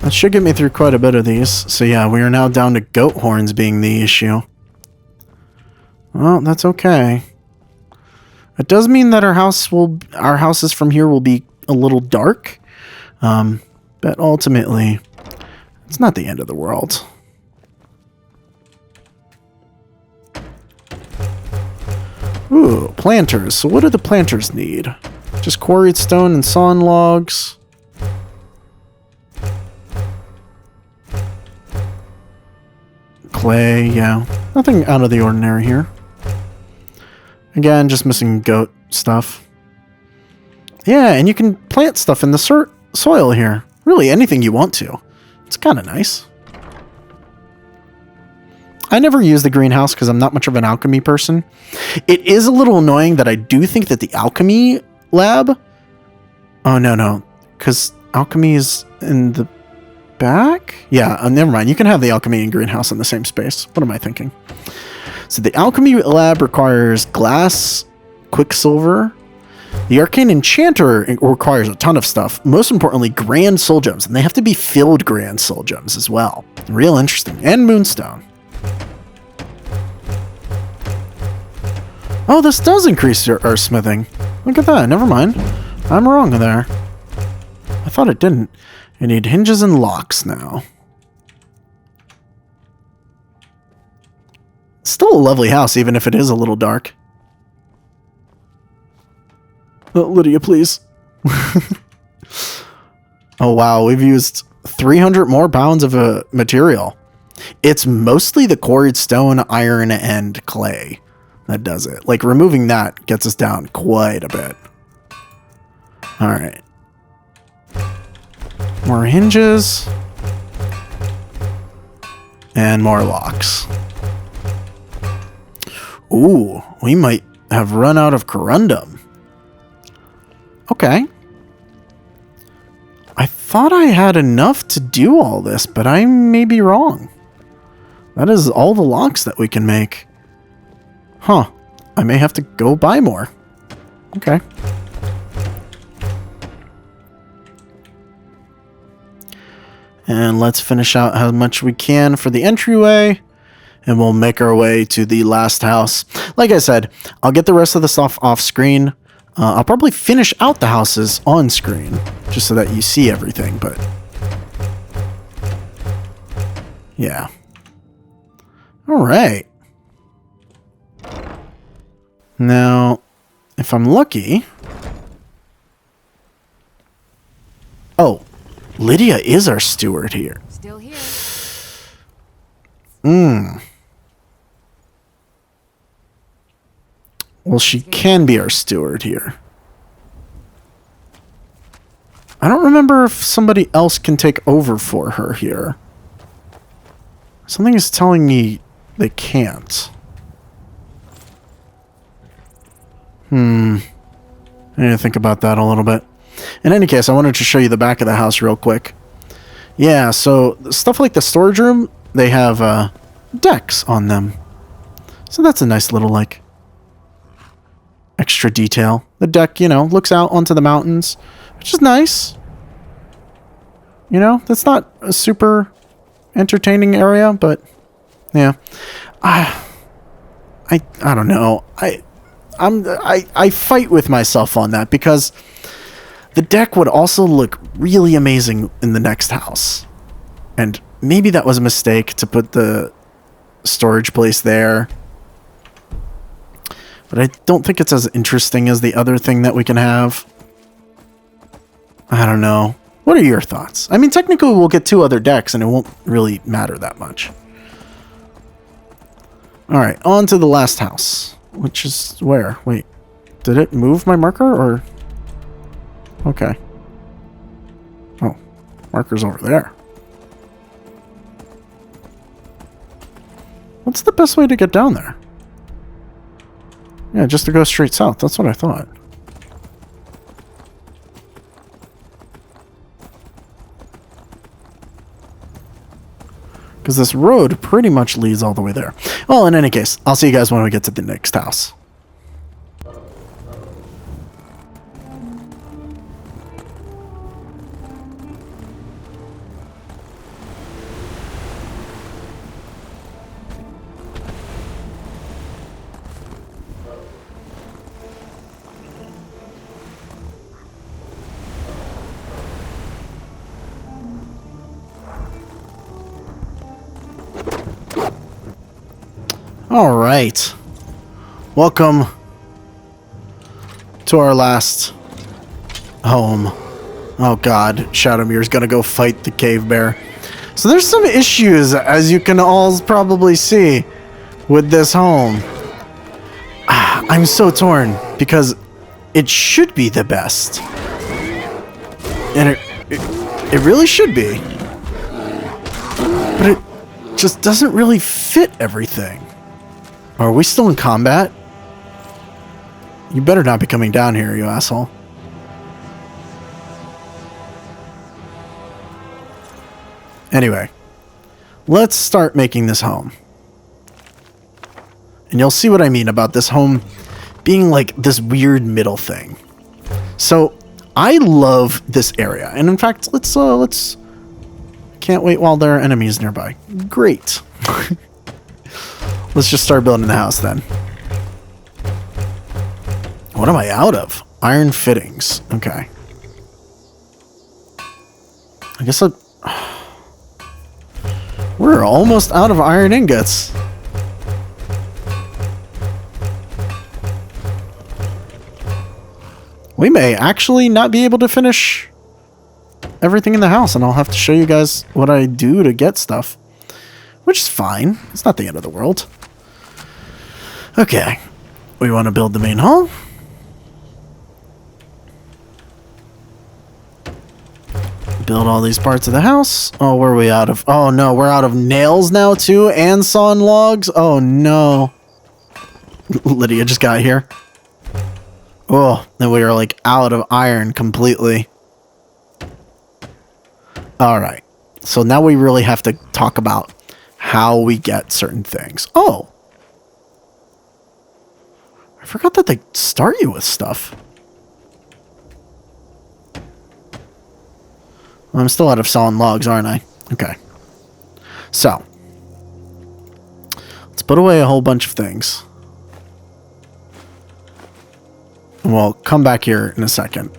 That should get me through quite a bit of these. So yeah, we are now down to goat horns being the issue. Well, that's okay. It does mean that our houses from here will be a little dark. But ultimately, it's not the end of the world. Ooh, planters. So what do the planters need? Just quarried stone and sawn logs. Clay, yeah. Nothing out of the ordinary here. Again, just missing goat stuff. Yeah, and you can plant stuff in the soil here. Really, anything you want to. It's kind of nice. I never use the greenhouse because I'm not much of an alchemy person. It is a little annoying that I do think that the alchemy lab... Oh, no. Because alchemy is in the back? Yeah, never mind. You can have the alchemy and greenhouse in the same space. What am I thinking? So the alchemy lab requires glass, quicksilver. The arcane enchanter requires a ton of stuff. Most importantly, grand soul gems. And they have to be filled grand soul gems as well. Real interesting. And moonstone. Oh, this does increase our smithing. Look at that. Never mind. I'm wrong there. I thought it didn't. You need hinges and locks now. Still a lovely house, even if it is a little dark. Oh, Lydia, please. Oh, wow. We've used 300 more pounds of material. It's mostly the quarried stone, iron, and clay that does it. Like, removing that gets us down quite a bit. All right. More hinges. And more locks. Ooh, we might have run out of corundum. Okay. I thought I had enough to do all this, but I may be wrong. That is all the locks that we can make. Huh. I may have to go buy more. Okay. And let's finish out how much we can for the entryway. And we'll make our way to the last house. Like I said, I'll get the rest of the stuff off screen. I'll probably finish out the houses on screen. Just so that you see everything, but... yeah. Alright. Now, if I'm lucky... oh, Lydia is our steward here. Still here. Well, she can be our steward here. I don't remember if somebody else can take over for her here. Something is telling me they can't. I need to think about that a little bit. In any case, I wanted to show you the back of the house real quick. Yeah, so stuff like the storage room, they have decks on them. So that's a nice little, like, extra detail. The deck, you know, looks out onto the mountains, which is nice. You know, that's not a super entertaining area, but yeah. I don't know. I fight with myself on that because the deck would also look really amazing in the next house. And maybe that was a mistake to put the storage place there. But I don't think it's as interesting as the other thing that we can have. I don't know. What are your thoughts? I mean, technically we'll get 2 other decks and it won't really matter that much. Alright, on to the last house. Which is where? Wait. Did it move my marker or... Okay. Oh. Marker's over there. What's the best way to get down there? Yeah, just to go straight south. That's what I thought. Because this road pretty much leads all the way there. Well, in any case, I'll see you guys when we get to the next house. All right. Welcome to our last home. Oh god, Shadowmere's gonna go fight the cave bear. So there's some issues, as you can all probably see, with this home. I'm so torn, because it should be the best. And it really should be. But it just doesn't really fit everything. Are we still in combat? You better not be coming down here, you asshole. Anyway, let's start making this home. And you'll see what I mean about this home being like this weird middle thing. So, I love this area. And in fact, let's can't wait while there are enemies nearby. Great. Let's just start building the house then. What am I out of? Iron fittings. Okay. I guess we're almost out of iron ingots. We may actually not be able to finish everything in the house, and I'll have to show you guys what I do to get stuff. Which is fine. It's not the end of the world. Okay. We want to build the main hall. Build all these parts of the house. Oh, where are we out of? Oh no, we're out of nails now too, and sawn logs. Oh no. Lydia just got here. Oh, then we are like out of iron completely. Alright. So now we really have to talk about how we get certain things. Oh! I forgot that they start you with stuff. Well, I'm still out of sawn logs, aren't I? Okay. So. Let's put away a whole bunch of things. And we'll come back here in a second.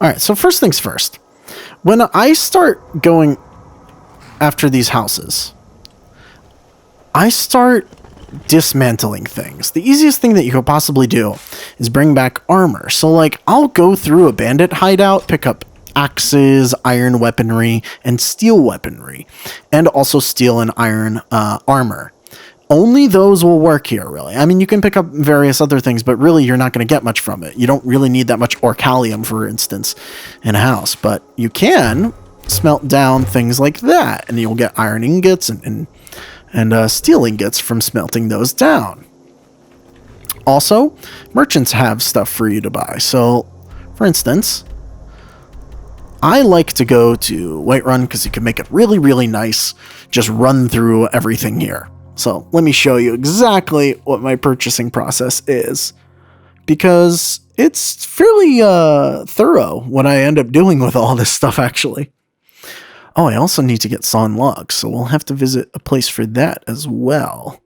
Alright, so first things first. When I start going after these houses, I start dismantling things. The easiest thing that you could possibly do is bring back armor. So, like, I'll go through a bandit hideout, pick up axes, iron weaponry, and steel weaponry. And also steel and iron armor. Only those will work here, really. I mean, you can pick up various other things, but really you're not going to get much from it. You don't really need that much orcalium, for instance, in a house. But you can smelt down things like that, and you'll get iron ingots and steel ingots from smelting those down. Also, merchants have stuff for you to buy. So, for instance, I like to go to Whiterun because you can make it really, really nice. Just run through everything here. So let me show you exactly what my purchasing process is, because it's fairly thorough what I end up doing with all this stuff, actually. Oh, I also need to get sawn logs, so we'll have to visit a place for that as well.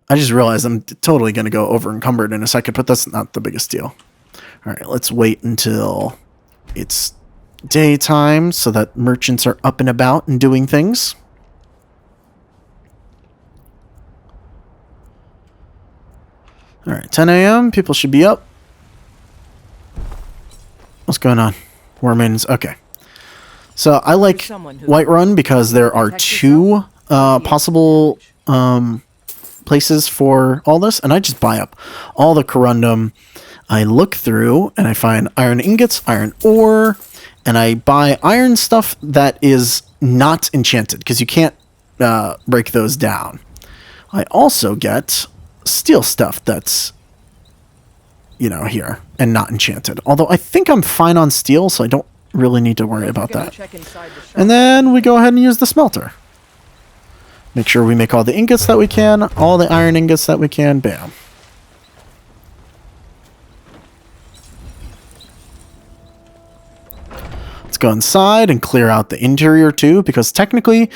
I just realized I'm totally going to go over encumbered in a second, but that's not the biggest deal. All right, let's wait until it's daytime so that merchants are up and about and doing things. Alright, 10 a.m. People should be up. What's going on? War maintenance. Okay. So I like Whiterun because there are two possible places for all this, and I just buy up all the corundum. I look through and I find iron ingots, iron ore, and I buy iron stuff that is not enchanted because you can't break those down. I also get steel stuff that's, you know, here and not enchanted. Although I think I'm fine on steel, so I don't really need to worry about that. And then we go ahead and use the smelter. Make sure we make all the ingots that we can, all the iron ingots that we can. Bam. Let's go inside and clear out the interior too, because technically,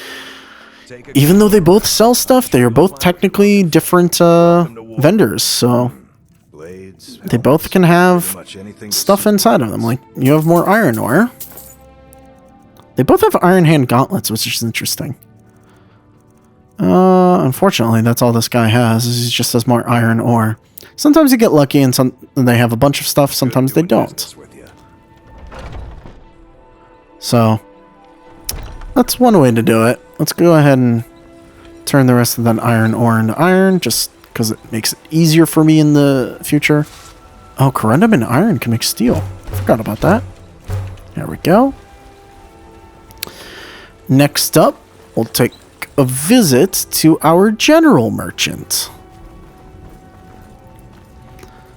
even though they both sell stuff, they are both technically different vendors, so they both can have stuff inside of them. Like, you have more iron ore. They both have iron hand gauntlets, which is interesting. Unfortunately, that's all this guy has. Is he just has more iron ore. Sometimes you get lucky and they have a bunch of stuff, sometimes they don't. So, that's one way to do it. Let's go ahead and turn the rest of that iron ore into iron, just because it makes it easier for me in the future. Oh, corundum and iron can make steel. Forgot about that. There we go. Next up, we'll take a visit to our general merchant.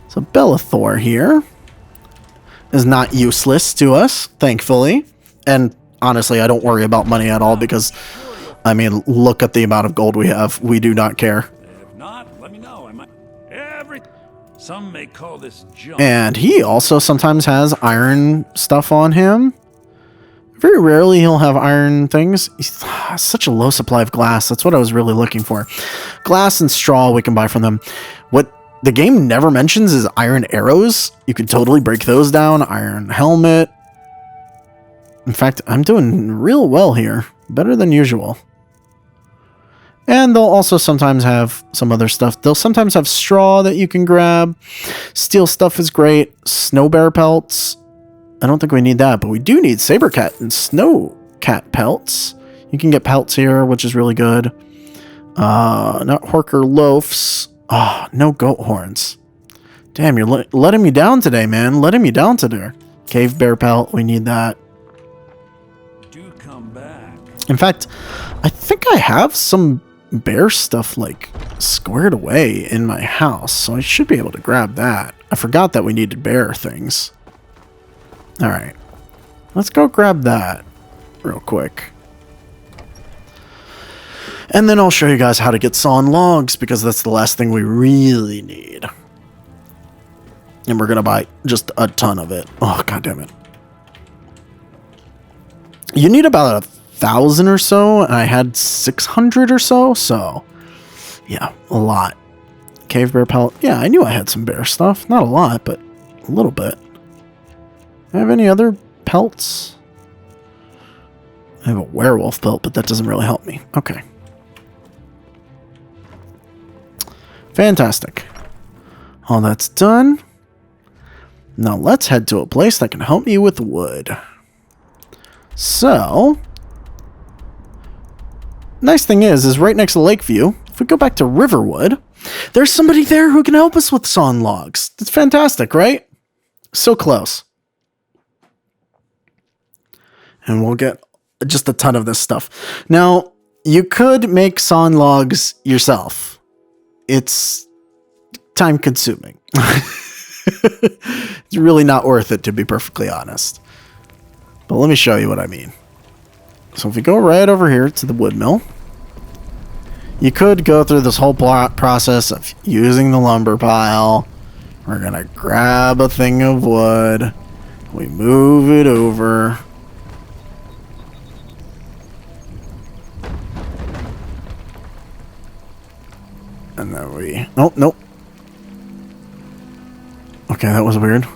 So Bellathor here is not useless to us, thankfully. And honestly, I don't worry about money at all because, I mean, look at the amount of gold we have. We do not care. If not, let me know. I might some may call this junk. And he also sometimes has iron stuff on him. Very rarely he'll have iron things. He's such a low supply of glass. That's what I was really looking for. Glass and straw we can buy from them. What the game never mentions is iron arrows. You could totally break those down. Iron helmet. In fact, I'm doing real well here. Better than usual. And they'll also sometimes have some other stuff. They'll sometimes have straw that you can grab. Steel stuff is great. Snow bear pelts. I don't think we need that, but we do need saber cat and snow cat pelts. You can get pelts here, which is really good. Not horker loafs. Oh, no goat horns. Damn, you're letting me down today, man. Letting me down today. Cave bear pelt, we need that. Do come back. In fact, I think I have some bear stuff like squared away in my house, so I should be able to grab that. I forgot that we needed bear things. Alright, let's go grab that real quick. And then I'll show you guys how to get sawn logs, because that's the last thing we really need. And we're going to buy just a ton of it. Oh, god damn it. You need about 1,000 or so, and I had 600 or so, so yeah, a lot. Cave bear pellet. Yeah, I knew I had some bear stuff. Not a lot, but a little bit. Do I have any other pelts? I have a werewolf pelt, but that doesn't really help me. Okay. Fantastic. All that's done. Now let's head to a place that can help me with wood. So, nice thing is right next to Lakeview, if we go back to Riverwood, there's somebody there who can help us with sawn logs. It's fantastic, right? So close. And we'll get just a ton of this stuff. Now, you could make sawn logs yourself. It's time consuming. It's really not worth it, to be perfectly honest. But let me show you what I mean. So if we go right over here to the wood mill, you could go through this whole process of using the lumber pile. We're going to grab a thing of wood. We move it over. And then we... Oh, nope. Okay, that was weird.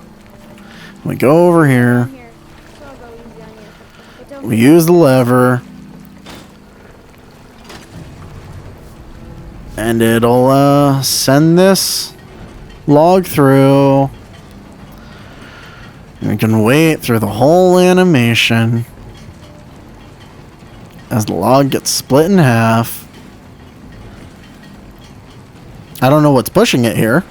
We go over here. We use the lever. And it'll send this log through. And we can wait through the whole animation as the log gets split in half. I don't know what's pushing it here.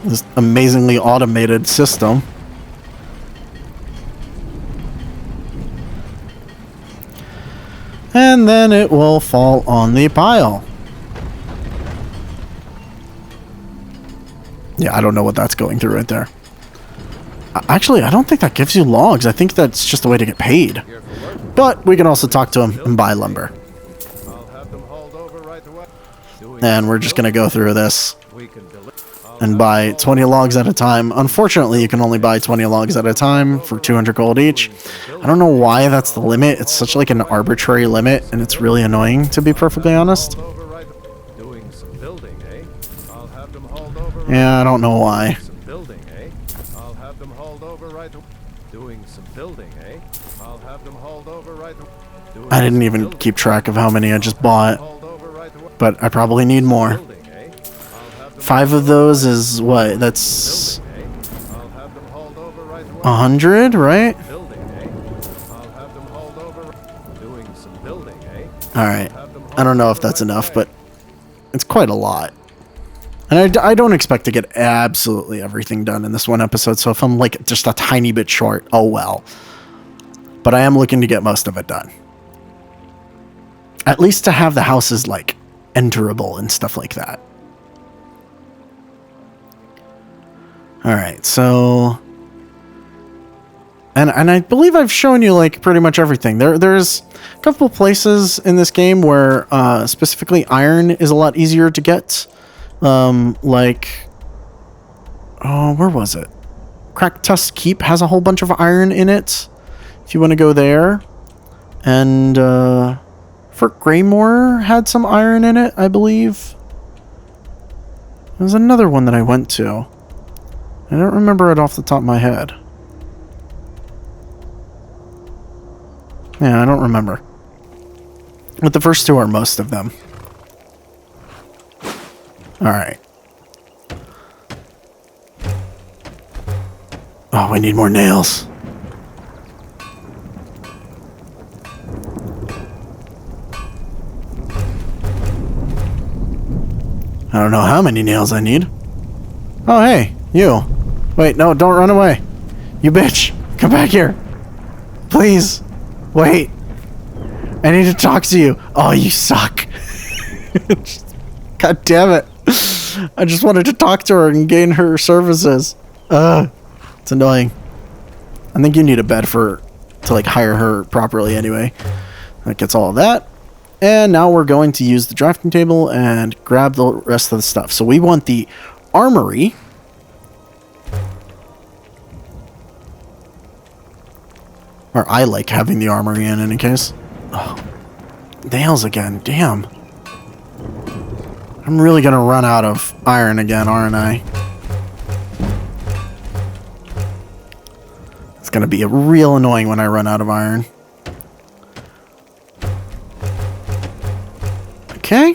This amazingly automated system. And then it will fall on the pile. Yeah, I don't know what that's going through right there. Actually, I don't think that gives you logs. I think that's just a way to get paid. But we can also talk to him and buy lumber. And we're just going to go through this and buy 20 logs at a time. Unfortunately, you can only buy 20 logs at a time for 200 gold each. I don't know why that's the limit. It's such like an arbitrary limit, and it's really annoying, to be perfectly honest. Yeah, I don't know why. I didn't even keep track of how many I just bought, but I probably need more. 5 of those is what? That's 100, right? Alright. I don't know if that's enough, but it's quite a lot. And I don't expect to get absolutely everything done in this one episode, so if I'm like just a tiny bit short, oh well. But I am looking to get most of it done. At least to have the houses like enterable and stuff like that. Alright, so... And I believe I've shown you like pretty much everything. There's a couple places in this game where specifically iron is a lot easier to get. Like... Oh, where was it? Cracktusk Keep has a whole bunch of iron in it. If you want to go there. And Fort Greymore had some iron in it, I believe. There's another one that I went to. I don't remember it off the top of my head. Yeah, I don't remember. But the first two are most of them. Alright. Oh, we need more nails. I don't know how many nails I need. Oh, hey, you. Wait, no, don't run away. You bitch. Come back here. Please. Wait. I need to talk to you. Oh, you suck. God damn it. I just wanted to talk to her and gain her services. It's annoying. I think you need a bed to like hire her properly anyway. That gets all of that. And now we're going to use the drafting table and grab the rest of the stuff. So we want the armory. Or I like having the armory in any case. Oh, nails again. Damn. I'm really going to run out of iron again, aren't I? It's going to be real annoying when I run out of iron. Okay.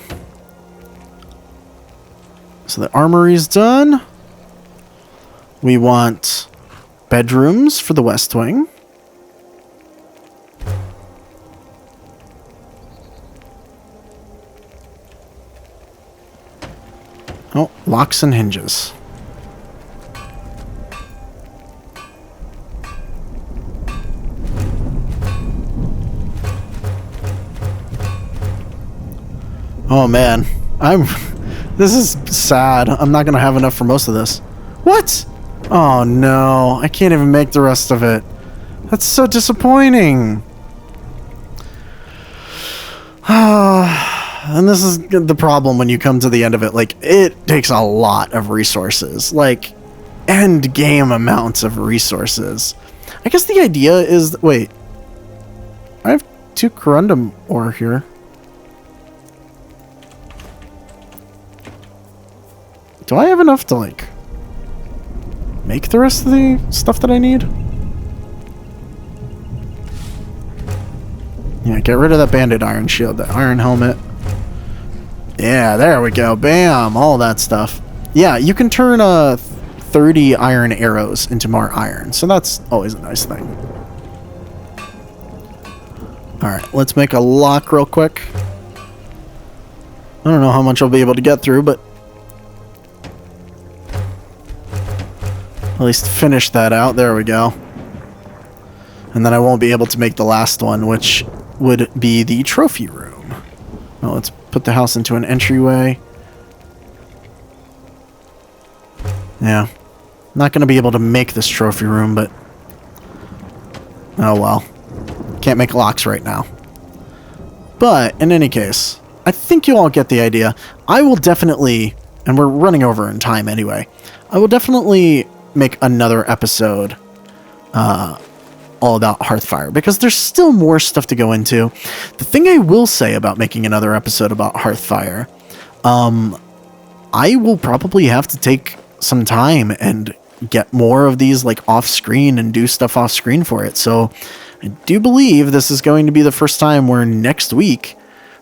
So the armory's done. We want bedrooms for the west wing. Oh, locks and hinges. Oh man, this is sad. I'm not gonna have enough for most of this. What? Oh no, I can't even make the rest of it. That's so disappointing. And this is the problem when you come to the end of it. Like, it takes a lot of resources. Like, end game amounts of resources. I guess the idea is... Wait. I have 2 corundum ore here. Do I have enough to, like, make the rest of the stuff that I need? Yeah, get rid of that banded iron shield, that iron helmet. Yeah, there we go. Bam! All that stuff. Yeah, you can turn 30 iron arrows into more iron, so that's always a nice thing. Alright, let's make a lock real quick. I don't know how much I'll be able to get through, but at least finish that out. There we go. And then I won't be able to make the last one, which would be the trophy room. Well, let's put the house into an entryway. Yeah. Not going to be able to make this trophy room, but oh well. Can't make locks right now. But, in any case, I think you all get the idea. I will definitely, and we're running over in time anyway, I will definitely make another episode all about Hearthfire, because there's still more stuff to go into. The thing I will say about making another episode about Hearthfire, I will probably have to take some time and get more of these like off screen and do stuff off screen for it. So I do believe this is going to be the first time where next week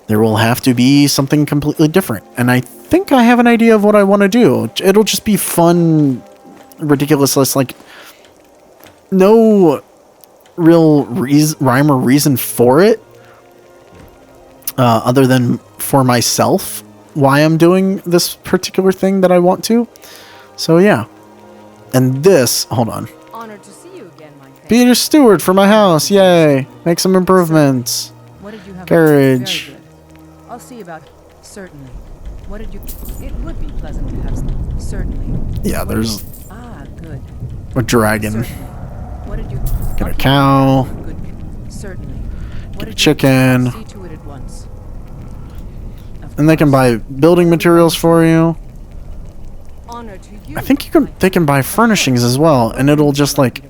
there will have to be something completely different. And I think I have an idea of what I want to do. It'll just be fun, ridiculous, like no real rhyme or reason for it, other than for myself, why I'm doing this particular thing that I want to. So yeah. And this, hold on. Honored to see you again, my friend. Be your steward for my house, yay! Make some improvements. What did you have? Courage. Very good. I'll see about certainly. What did you? It would be pleasant to have certainly. Yeah, there's good. a dragon. Certainly. What did you? Get a cow. Good. Certainly. What Get a did chicken. You see to it at once. And they can buy building materials for you. Honor to you. I think they can buy furnishings as well, and it'll just like,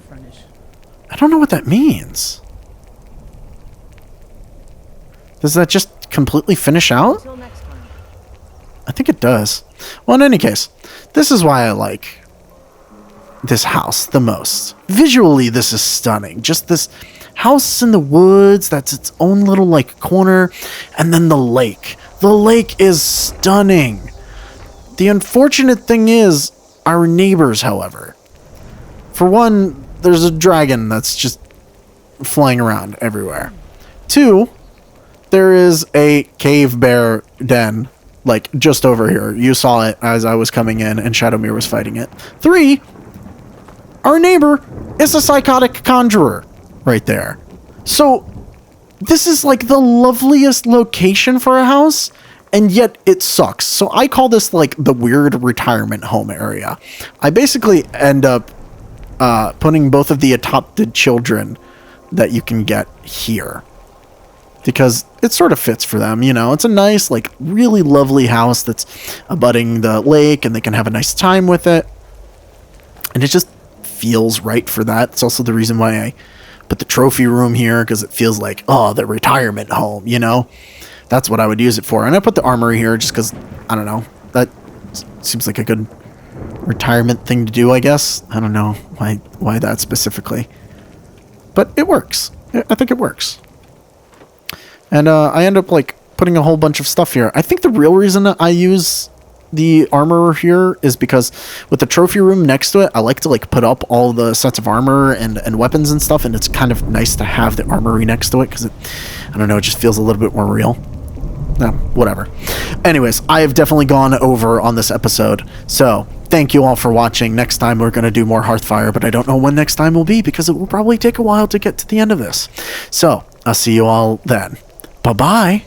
I don't know what that means. Does that just completely finish out? Until next time. I think it does. Well, in any case, this is why I like this house the most. Visually, this is stunning. Just this house in the woods that's its own little like corner, and then the lake. The lake is stunning. The unfortunate thing is our neighbors, however. For one, there's a dragon that's just flying around everywhere. Two, there is a cave bear den, like just over here. You saw it as I was coming in and Shadowmere was fighting it. Three, our neighbor is a psychotic conjurer right there. So this is like the loveliest location for a house, and yet it sucks. So I call this like the weird retirement home area. I basically end up putting both of the adopted children that you can get here, because it sort of fits for them, you know. It's a nice, like, really lovely house that's abutting the lake, and they can have a nice time with it. And it just feels right for that. It's also the reason why I put the trophy room here, because it feels like, oh, the retirement home, you know. That's what I would use it for. And I put the armory here just because, I don't know, that seems like a good retirement thing to do, I guess. I don't know why that specifically. But it works. I think it works. And I end up like putting a whole bunch of stuff here. I think the real reason that I use the armor here is because with the trophy room next to it, I like to like put up all the sets of armor and weapons and stuff, and it's kind of nice to have the armory next to it because it, I don't know, it just feels a little bit more real. No, whatever. Anyways, I have definitely gone over on this episode, so thank you all for watching. Next time we're going to do more Hearthfire, but I don't know when next time will be because it will probably take a while to get to the end of this. So I'll see you all then. Bye-bye.